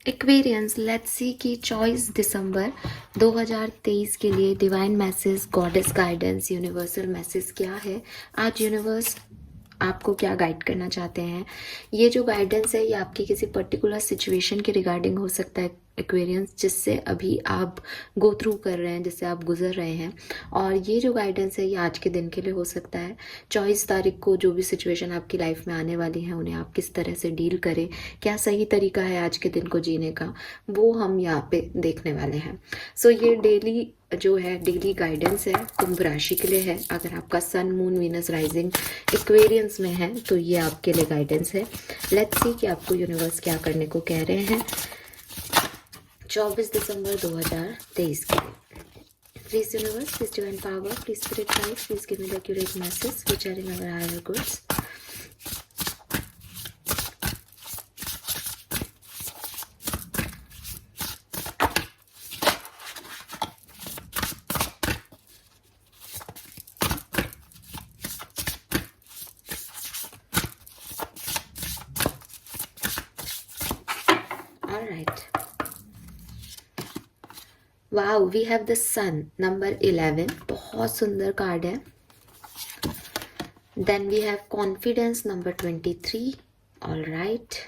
Aquarians, let's see कि 24 दिसंबर 2023 के लिए divine message, goddess guidance, universal message क्या है। आज यूनिवर्स आपको क्या गाइड करना चाहते हैं। ये जो गाइडेंस है ये आपकी किसी पर्टिकुलर सिचुएशन के रिगार्डिंग हो सकता है एक्वेरियंस, जिससे अभी आप गो थ्रू कर रहे हैं, जिससे आप गुजर रहे हैं। और ये जो गाइडेंस है ये आज के दिन के लिए हो सकता है। 24 तारीख को जो भी सिचुएशन आपकी लाइफ में आने वाली है उन्हें आप किस तरह से डील करें, क्या सही तरीका है आज के दिन को जीने का, वो हम यहाँ पे देखने वाले हैं। सो ये डेली जो है डेली गाइडेंस है, कुंभ राशि के लिए है। अगर आपका सन, मून, वीनस, राइजिंग एक्वेरियंस में है तो ये आपके लिए गाइडेंस है। लेट्स सी कि आपको यूनिवर्स क्या करने को कह रहे हैं 24 दिसंबर 2023 के लिए। Please universe, please divine power, please spirit guide, please give me the accurate message which are in our higher goods. Alright. Wow, we have the sun, number 11. बहुत सुंदर कार्ड है। Then we have confidence, number 23. Alright.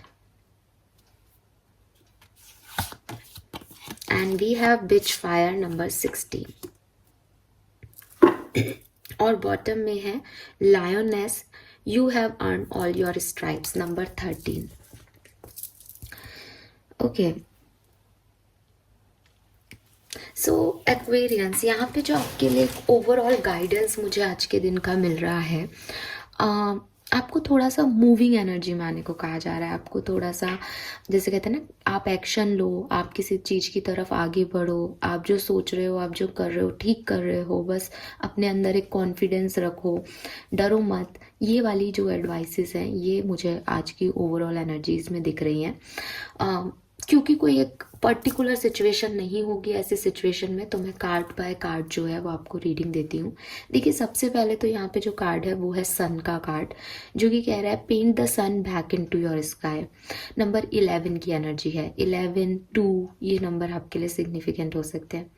And we have bitch fire, number 16. और bottom में है lioness, you have earned all your stripes, number 13. Okay, so Aquarians, यहाँ पे जो आपके लिए एक ओवरऑल गाइडेंस मुझे आज के दिन का मिल रहा है, आपको थोड़ा सा मूविंग एनर्जी में आने को कहा जा रहा है। आपको थोड़ा सा, जैसे कहते हैं ना, आप एक्शन लो, आप किसी चीज़ की तरफ आगे बढ़ो, आप जो सोच रहे हो, आप जो कर रहे हो ठीक कर रहे हो, बस अपने अंदर एक कॉन्फिडेंस रखो, डरो मत। ये वाली जो एडवाइसेस हैं ये मुझे आज की ओवरऑल एनर्जीज में दिख रही हैं। क्योंकि कोई एक पर्टिकुलर सिचुएशन नहीं होगी ऐसे सिचुएशन में, तो मैं कार्ड बाय कार्ड जो है वो आपको रीडिंग देती हूँ। देखिए, सबसे पहले तो यहाँ पे जो कार्ड है वो है सन का कार्ड, जो कि कह रहा है paint the sun back into your sky. Number 11 की एनर्जी है। 11, 2 ये नंबर आपके लिए सिग्निफिकेंट हो सकते हैं।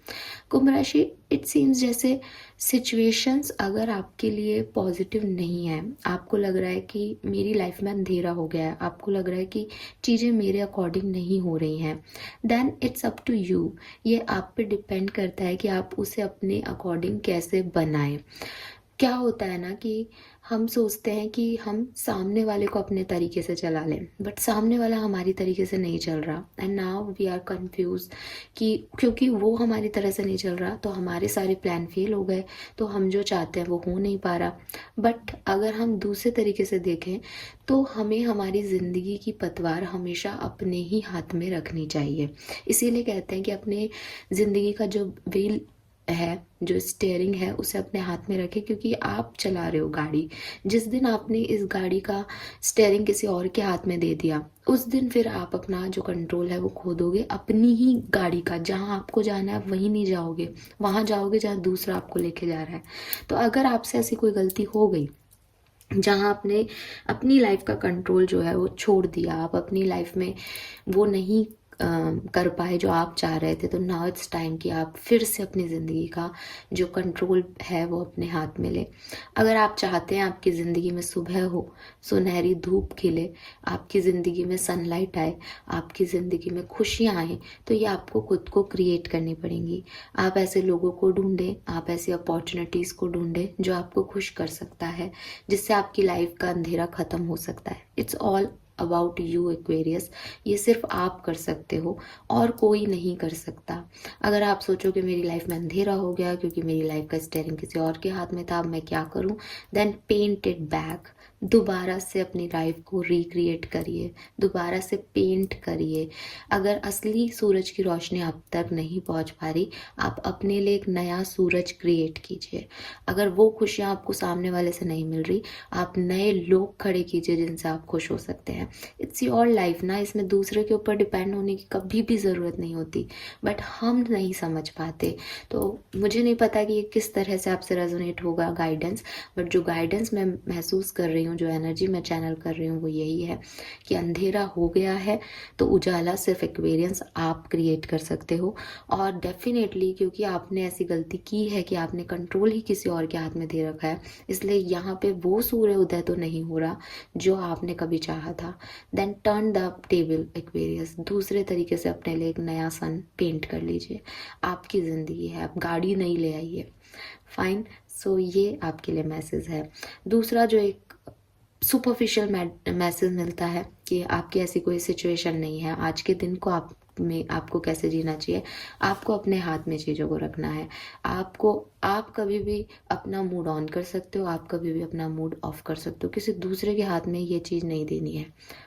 कुंभ राशि, इट सीम्स जैसे सिचुएशंस अगर आपके लिए पॉजिटिव नहीं है, आपको लग रहा है कि मेरी लाइफ में अंधेरा हो गया है, आपको लग रहा है कि चीज़ें मेरे अकॉर्डिंग नहीं हो रही हैं, then it's up to you. ये आप पे डिपेंड करता है कि आप उसे अपने अकॉर्डिंग कैसे बनाएं। क्या होता है ना कि हम सोचते हैं कि हम सामने वाले को अपने तरीके से चला लें, बट सामने वाला हमारी तरीके से नहीं चल रहा, and now we are confuse कि क्योंकि वो हमारी तरह से नहीं चल रहा तो हमारे सारे प्लान फेल हो गए, तो हम जो चाहते हैं वो हो नहीं पा रहा। बट अगर हम दूसरे तरीके से देखें तो हमें हमारी ज़िंदगी की पतवार हमेशा अपने ही हाथ में रखनी चाहिए। इसीलिए कहते हैं कि अपने ज़िंदगी का जो व्हील है, जो स्टेयरिंग है, उसे अपने हाथ में रखें, क्योंकि आप चला रहे हो गाड़ी। जिस दिन आपने इस गाड़ी का स्टेयरिंग किसी और के हाथ में दे दिया, उस दिन फिर आप अपना जो कंट्रोल है वो खो दोगे अपनी ही गाड़ी का। जहां आपको जाना है वहीं नहीं जाओगे, वहां जाओगे जहां दूसरा आपको लेके जा रहा है। तो अगर आपसे ऐसी कोई गलती हो गई जहाँ आपने अपनी लाइफ का कंट्रोल जो है वो छोड़ दिया, आप अपनी लाइफ में वो नहीं कर पाए जो आप चाह रहे थे, तो नाउ इट्स टाइम कि आप फिर से अपनी ज़िंदगी का जो कंट्रोल है वो अपने हाथ में ले। अगर आप चाहते हैं आपकी ज़िंदगी में सुबह हो, सुनहरी धूप खिले, आपकी ज़िंदगी में सनलाइट आए, आपकी ज़िंदगी में खुशियाँ आए, तो ये आपको खुद को क्रिएट करनी पड़ेंगी। आप ऐसे लोगों को ढूंढें, आप ऐसी अपॉर्चुनिटीज़ को ढूंढें जो आपको खुश कर सकता है, जिससे आपकी लाइफ का अंधेरा ख़त्म हो सकता है। It's all about you Aquarius. ये सिर्फ आप कर सकते हो और कोई नहीं कर सकता। अगर आप सोचो कि मेरी लाइफ में अंधेरा हो गया क्योंकि मेरी लाइफ का स्टेयरिंग किसी और के हाथ में था, अब मैं क्या करूं, देन पेंट इट बैक। दोबारा से अपनी लाइफ को रिक्रिएट करिए, दोबारा से पेंट करिए। अगर असली सूरज की रोशनी आप तक नहीं पहुंच पा रही, आप अपने लिए एक नया सूरज क्रिएट कीजिए। अगर वो खुशियां आपको सामने वाले से नहीं मिल रही, आप नए लोग खड़े कीजिए जिनसे आप खुश हो सकते हैं। इट्स योर लाइफ ना, इसमें दूसरे के ऊपर डिपेंड होने की कभी भी ज़रूरत नहीं होती, बट हम नहीं समझ पाते। तो मुझे नहीं पता कि ये किस तरह से आपसे रेजोनेट होगा गाइडेंस, बट जो गाइडेंस मैं महसूस कर रही हूँ हूँ, जो एनर्जी मैं चैनल कर रही हूँ वो यही है कि अंधेरा हो गया है तो उजाला सिर्फ एक्वेरियंस आप क्रिएट कर सकते हो। और डेफिनेटली क्योंकि आपने ऐसी गलती की है कि आपने कंट्रोल ही किसी और के हाथ में दे रखा है, इसलिए यहाँ पे वो सूर्य उदय तो नहीं हो रहा जो आपने कभी चाहा था। Then turn the table Aquarius, दूसरे तरीके से अपने लिए एक नया सन पेंट कर लीजिए। आपकी ज़िंदगी है, आप गाड़ी नहीं ले आइए। फाइन। सो ये आपके लिए मैसेज है। दूसरा जो एक सुपरफिशियल मैसेज मिलता है कि आपकी ऐसी कोई सिचुएशन नहीं है, आज के दिन को आपको कैसे जीना चाहिए, आपको अपने हाथ में चीज़ों को रखना है। आप कभी भी अपना मूड ऑन कर सकते हो, आप कभी भी अपना मूड ऑफ कर सकते हो, किसी दूसरे के हाथ में ये चीज़ नहीं देनी है।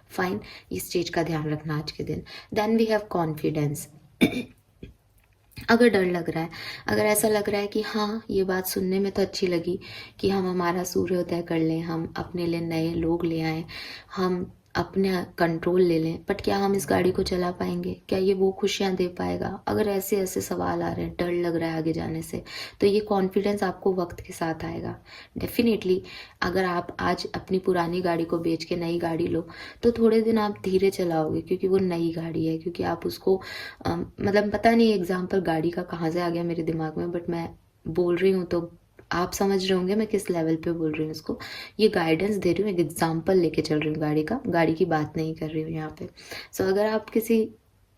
फाइन, इस चीज़ का ध्यान रखना आज के दिन। Then we have confidence. अगर डर लग रहा है, अगर ऐसा लग रहा है कि हाँ ये बात सुनने में तो अच्छी लगी कि हम हमारा सूर्योदय कर लें, हम अपने लिए नए लोग ले आएं, हम अपने कंट्रोल ले लें, बट क्या हम इस गाड़ी को चला पाएंगे, क्या ये वो खुशियाँ दे पाएगा? अगर ऐसे ऐसे सवाल आ रहे हैं, डर लग रहा है आगे जाने से, तो ये कॉन्फिडेंस आपको वक्त के साथ आएगा डेफिनेटली। अगर आप आज अपनी पुरानी गाड़ी को बेच के नई गाड़ी लो तो थोड़े दिन आप धीरे चलाओगे क्योंकि वो नई गाड़ी है, क्योंकि आप उसको मतलब पता नहीं एग्जाम्पल गाड़ी का कहाँ से आ गया मेरे दिमाग में, बट मैं बोल रही हूँ तो आप समझ रहे होंगे मैं किस लेवल पे बोल रही हूँ इसको। ये गाइडेंस दे रही हूँ, एक एग्जाम्पल लेके चल रही हूँ गाड़ी का, गाड़ी की बात नहीं कर रही हूँ यहाँ पे। सो अगर आप किसी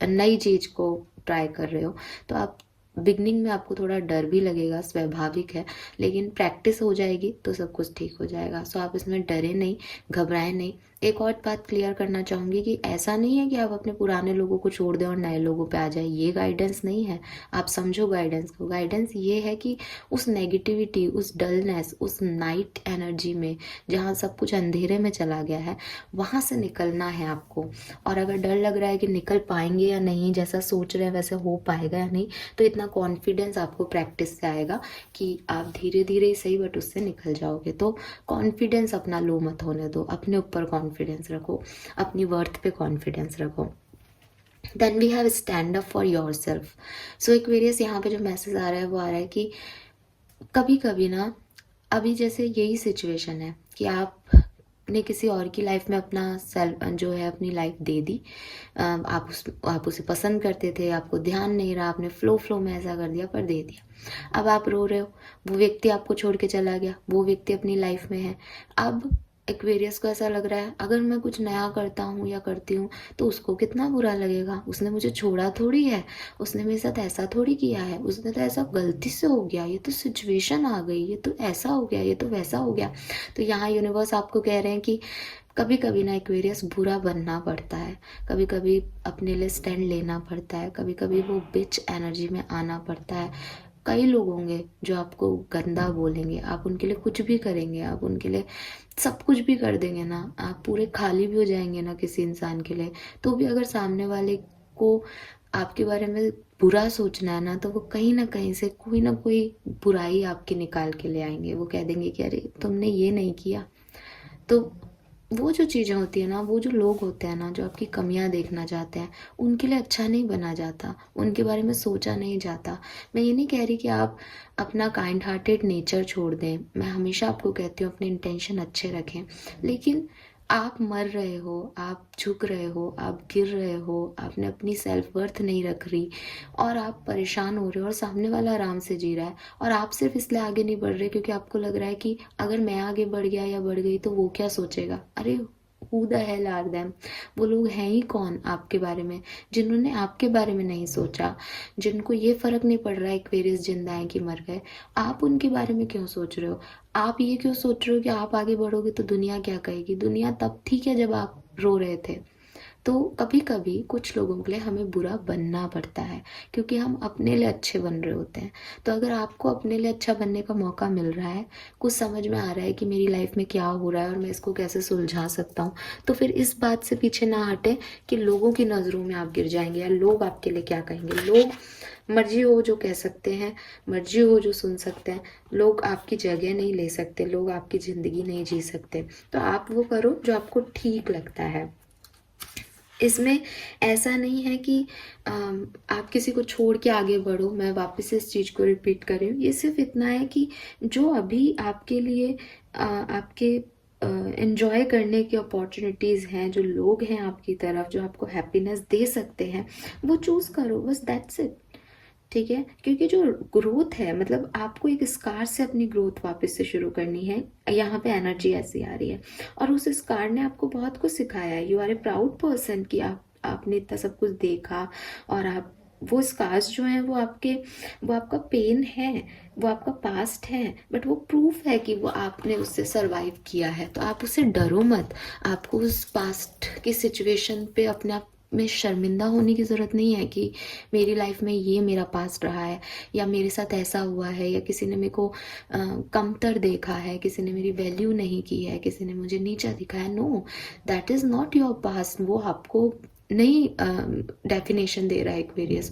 नई चीज़ को ट्राई कर रहे हो तो आप बिगनिंग में आपको थोड़ा डर भी लगेगा, स्वाभाविक है, लेकिन प्रैक्टिस हो जाएगी तो सब कुछ ठीक हो जाएगा। सो आप इसमें डरे नहीं, घबराएं नहीं। एक और बात क्लियर करना चाहूँगी कि ऐसा नहीं है कि आप अपने पुराने लोगों को छोड़ दें और नए लोगों पे आ जाए, ये गाइडेंस नहीं है। आप समझो गाइडेंस को, गाइडेंस ये है कि उस नेगेटिविटी, उस डलनेस, उस नाइट एनर्जी में जहाँ सब कुछ अंधेरे में चला गया है, वहाँ से निकलना है आपको। और अगर डर लग रहा है कि निकल पाएंगे या नहीं, जैसा सोच रहे हैं वैसे हो पाएगा या नहीं, तो इतना कॉन्फिडेंस आपको प्रैक्टिस से आएगा कि आप धीरे धीरे ही सही बट उससे निकल जाओगे। तो कॉन्फिडेंस अपना लो मत होने दो, अपने ऊपर कॉन्फिडेंस रखो, अपनी वर्थ पे कॉन्फिडेंस रखो। Then we have stand up for yourself. So Aquarius यहाँ पे जो मैसेज आ रहा है वो आ रहा है कि कभी कभी ना, अभी जैसे यही सिचुएशन है कि आपने किसी और की लाइफ में अपना सेल्फ जो है अपनी लाइफ दे दी। आप उसे पसंद करते थे, आपको ध्यान नहीं रहा, आपने फ्लो में ऐसा कर दिया, पर दे दिया। अब आप रो रहे हो, वो व्यक्ति आपको छोड़ के चला गया, वो व्यक्ति अपनी लाइफ में है। अब एक्वेरियस को ऐसा लग रहा है अगर मैं कुछ नया करता हूँ या करती हूँ तो उसको कितना बुरा लगेगा, उसने मुझे छोड़ा थोड़ी है, उसने मेरे साथ ऐसा थोड़ी किया है, उसने तो ऐसा गलती से हो गया, ये तो सिचुएशन आ गई, ये तो ऐसा हो गया, ये तो वैसा हो गया। तो यहाँ यूनिवर्स आपको कह रहे हैं कि कभी कभी ना एक्वेरियस बुरा बनना पड़ता है, कभी कभी अपने लिए स्टैंड लेना पड़ता है, कभी कभी वो बिच एनर्जी में आना पड़ता है। कई लोग होंगे जो आपको गंदा बोलेंगे, आप उनके लिए कुछ भी करेंगे, आप उनके लिए सब कुछ भी कर देंगे ना, आप पूरे खाली भी हो जाएंगे ना किसी इंसान के लिए, तो भी अगर सामने वाले को आपके बारे में बुरा सोचना है ना, तो वो कहीं ना कहीं से कोई ना कोई बुराई आपकी निकाल के ले आएंगे। वो कह देंगे कि अरे तुमने ये नहीं किया। तो वो जो चीज़ें होती है ना, वो जो लोग होते हैं ना जो आपकी कमियां देखना चाहते हैं, उनके लिए अच्छा नहीं बना जाता, उनके बारे में सोचा नहीं जाता। मैं ये नहीं कह रही कि आप अपना काइंड हार्टेड नेचर छोड़ दें, मैं हमेशा आपको कहती हूँ अपने इंटेंशन अच्छे रखें, लेकिन आप मर रहे हो, आप झुक रहे हो, आप गिर रहे हो, आपने अपनी सेल्फ वर्थ नहीं रख रही और आप परेशान हो रहे हो और सामने वाला आराम से जी रहा है, और आप सिर्फ इसलिए आगे नहीं बढ़ रहे क्योंकि आपको लग रहा है कि अगर मैं आगे बढ़ गया या बढ़ गई तो वो क्या सोचेगा। अरे who the hell are them, वो लोग हैं ही कौन आपके बारे में, जिन्होंने आपके बारे में नहीं सोचा, जिनको ये फर्क नहीं पड़ रहा है एक्वेरियस जिंदा है कि मर गए। आप उनके बारे में क्यों सोच रहे हो? आप ये क्यों सोच रहे हो कि आप आगे बढ़ोगे तो दुनिया क्या कहेगी? दुनिया तब ठीक है जब आप रो रहे थे। तो कभी कभी कुछ लोगों के लिए हमें बुरा बनना पड़ता है क्योंकि हम अपने लिए अच्छे बन रहे होते हैं। तो अगर आपको अपने लिए अच्छा बनने का मौका मिल रहा है, कुछ समझ में आ रहा है कि मेरी लाइफ में क्या हो रहा है और मैं इसको कैसे सुलझा सकता हूँ, तो फिर इस बात से पीछे ना हटे कि लोगों की नज़रों में आप गिर जाएंगे या लोग आपके लिए क्या कहेंगे। लोग मर्जी हो जो कह सकते हैं, मर्जी हो जो सुन सकते हैं, लोग आपकी जगह नहीं ले सकते, लोग आपकी ज़िंदगी नहीं जी सकते। तो आप वो करो जो आपको ठीक लगता है। इसमें ऐसा नहीं है कि आप किसी को छोड़ के आगे बढ़ो, मैं वापस इस चीज़ को रिपीट कर रही हूँ। ये सिर्फ इतना है कि जो अभी आपके लिए आपके एन्जॉय करने की अपॉर्चुनिटीज़ हैं, जो लोग हैं आपकी तरफ जो आपको हैप्पीनेस दे सकते हैं, वो चूज़ करो, बस दैट्स इट। ठीक है, क्योंकि जो ग्रोथ है मतलब आपको एक स्कार से अपनी ग्रोथ वापस से शुरू करनी है। यहाँ पे एनर्जी ऐसी आ रही है और उस स्कार ने आपको बहुत कुछ सिखाया है। You are a proud person कि आपने इतना सब कुछ देखा और आप वो स्कार्स जो हैं वो आपका पेन है, वो आपका पास्ट है, बट वो प्रूफ है कि वो आपने उससे सरवाइव किया है। तो आप उससे डरो मत। आपको उस पास्ट की सिचुएशन पे अपने आप में शर्मिंदा होने की ज़रूरत नहीं है कि मेरी लाइफ में ये मेरा पास्ट रहा है या मेरे साथ ऐसा हुआ है या किसी ने मेरे को कमतर देखा है, किसी ने मेरी वैल्यू नहीं की है, किसी ने मुझे नीचा दिखाया है। No, that is not your past. वो आपको नई डेफिनेशन दे रहा है एक्वेरियस।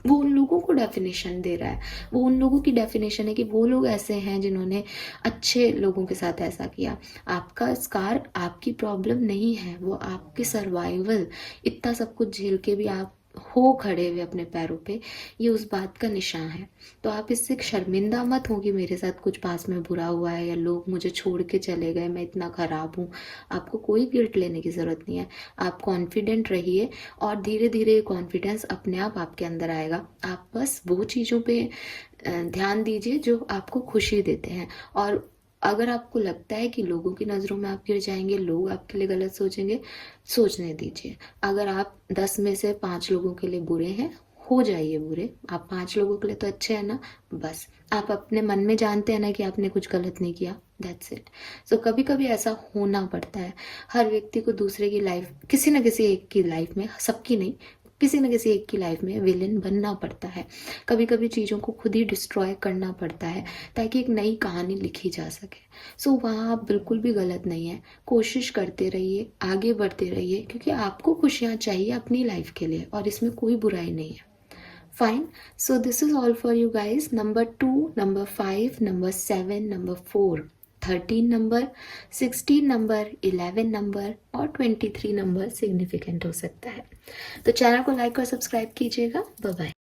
वो उन लोगों को डेफिनेशन दे रहा है, वो उन लोगों की डेफिनेशन है कि वो लोग ऐसे हैं जिन्होंने अच्छे लोगों के साथ ऐसा किया। आपका स्कार आपकी प्रॉब्लम नहीं है, वो आपकी सर्वाइवल, इतना सब कुछ झेल के भी आप हो खड़े हुए अपने पैरों पे, ये उस बात का निशान है। तो आप इससे शर्मिंदा मत हो कि मेरे साथ कुछ पास में बुरा हुआ है या लोग मुझे छोड़ के चले गए, मैं इतना ख़राब हूँ। आपको कोई गिल्ट लेने की ज़रूरत नहीं है। आप कॉन्फिडेंट रहिए और धीरे धीरे कॉन्फिडेंस अपने आप आपके अंदर आएगा। आप बस वो चीज़ों पे ध्यान दीजिए जो आपको खुशी देते हैं। और अगर आपको लगता है कि लोगों की नज़रों में आप गिर जाएंगे, लोग आपके लिए गलत सोचेंगे, सोचने दीजिए। अगर आप 10 में से 5 लोगों के लिए बुरे हैं, हो जाइए बुरे। आप 5 लोगों के लिए तो अच्छे हैं ना। बस आप अपने मन में जानते हैं ना कि आपने कुछ गलत नहीं किया, दैट्स इट। सो कभी कभी ऐसा होना पड़ता है। हर व्यक्ति को दूसरे की लाइफ, किसी न किसी एक की लाइफ में, सबकी नहीं, किसी न किसी एक की लाइफ में विलेन बनना पड़ता है। कभी कभी चीज़ों को खुद ही डिस्ट्रॉय करना पड़ता है ताकि एक नई कहानी लिखी जा सके। सो वहाँ आप बिल्कुल भी गलत नहीं है। कोशिश करते रहिए, आगे बढ़ते रहिए, क्योंकि आपको खुशियाँ चाहिए अपनी लाइफ के लिए और इसमें कोई बुराई नहीं है। Fine. So this is all for you guys. Number 2, number 5, number 7, number 4, 13 number, 16 number, 11 number और 23 नंबर सिग्निफिकेंट हो सकता है। तो चैनल को लाइक और सब्सक्राइब कीजिएगा। Bye bye.